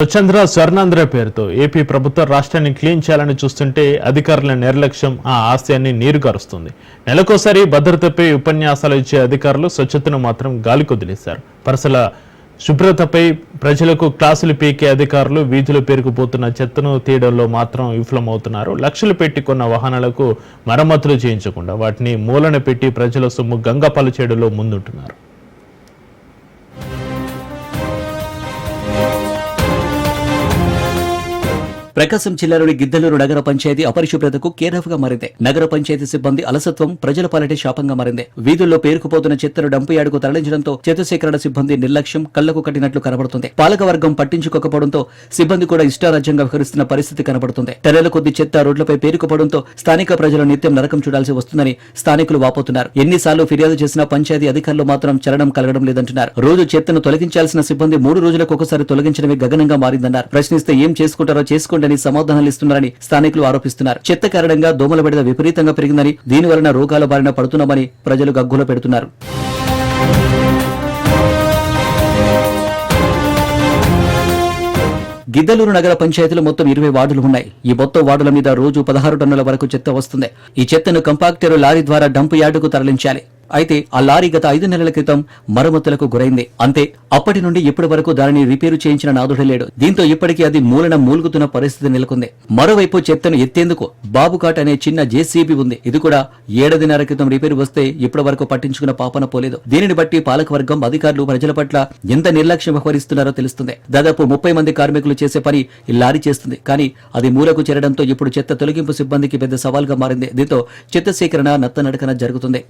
స్వచ్ఛంద్ర స్వర్ణాంధ్ర పేరుతో ఏపీ ప్రభుత్వం రాష్ట్రాన్ని క్లీన్ చేయాలని చూస్తుంటే అధికారుల నిర్లక్ష్యం ఆ ఆశయాన్ని నీరుగారుస్తుంది. నెలకోసారి భద్రతపై ఉపన్యాసాలు ఇచ్చే అధికారులు స్వచ్ఛతను మాత్రం గాలికొదిలేశారు. పరసల శుభ్రతపై ప్రజలకు క్లాసులు పీకే అధికారులు వీధులు పేరుకుపోతున్న చెత్తను తీయడంలో మాత్రం విఫలమవుతున్నారు. లక్షలు పెట్టి కొన్న వాహనాలకు మరమ్మతులు చేయించకుండా వాటిని మూలన పెట్టి ప్రజల సొమ్ము గంగపాలు చేయడంలో ముందుంటున్నారు. ప్రకాశం జిల్లాలోని గిద్దలూరు నగర పంచాయతీ అపరిశుభ్రతకు కేరాఫ్గా మారింది. నగర పంచాయతీ సిబ్బంది అలసత్వం ప్రజల పాలిటే శాపంగా మారింది. వీధుల్లో పేరుకుపోతున్న చెత్తను డంపు యార్డుకు తరలించడంతో చెత్త సేకరణ సిబ్బంది నిర్లక్ష్యం కళ్లకు కట్టినట్లు కనబడుతుంది. పాలకవర్గం పట్టించుకోకపోవడంతో సిబ్బంది కూడా ఇష్టారాజ్యంగా వ్యవహరిస్తున్న పరిస్థితి కనబడుతుంది. టన్నుల కొద్ది చెత్త రోడ్లపై పేరుకుపోవడంతో స్థానిక ప్రజలు నిత్యం నరకం చూడాల్సి వస్తుందని స్థానికులు వాపోతున్నారు. ఎన్నిసార్లు ఫిర్యాదు చేసినా పంచాయతీ అధికారులు మాత్రం చలనం కలగడం లేదంటున్నారు. రోజు చెత్తను తొలగించాల్సిన సిబ్బంది 3 రోజులకు ఒకసారి తొలగించడమే గగనంగా మారిందన్నారు. ప్రశ్నిస్తే ఏం చేసుకుంటారో చేసుకోండి సమాధానాలు ఇస్తున్నారని స్థానికులు ఆరోపిస్తున్నారు. చెత్త కారణంగా దోమల బెడద విపరీతంగా పెరిగిందని, దీనివలన రోగాల బారిన పడుతున్నామని ప్రజలు గగ్గోల పెడుతున్నారు. గిద్దలూరు నగర పంచాయతీలో మొత్తం 20 వార్డులు ఉన్నాయి. ఈ మొత్తం వార్డుల మీద రోజు 16 టన్నుల వరకు చెత్త వస్తుంది. ఈ చెత్తను కంపాక్టర్ లారీ ద్వారా డంపు యార్డుకు తరలించాలి. అయితే ఆ లారీ గత 5 నెలల క్రితం మరమ్మతులకు గురైంది. అంతే, అప్పటి నుండి ఇప్పటి వరకు దానిని రిపేరు చేయించిన నాదుడే లేడు. దీంతో ఇప్పటికీ అది మూలన మూలుగుతున్న పరిస్థితి నెలకొంది. మరోవైపు చెత్తను ఎత్తేందుకు బాబుకాట్ అనే చిన్న జేసీబీ ఉంది. ఇది కూడా 7.5 క్రితం రిపేరు వస్తే ఇప్పటి వరకు పట్టించుకున్న పాపన పోలేదు. దీనిని బట్టి పాలకవర్గం అధికారులు ప్రజల పట్ల ఎంత నిర్లక్ష్యం వ్యవహరిస్తున్నారో తెలుస్తుంది. దాదాపు 30 మంది కార్మికులు చేసే పని ఈ లారీ చేస్తుంది. కానీ అది మూలకు చేరడంతో ఇప్పుడు చెత్త తొలగింపు సిబ్బందికి పెద్ద సవాల్గా మారింది. దీంతో చెత్త సేకరణ నత్తనడకన జరుగుతుంది.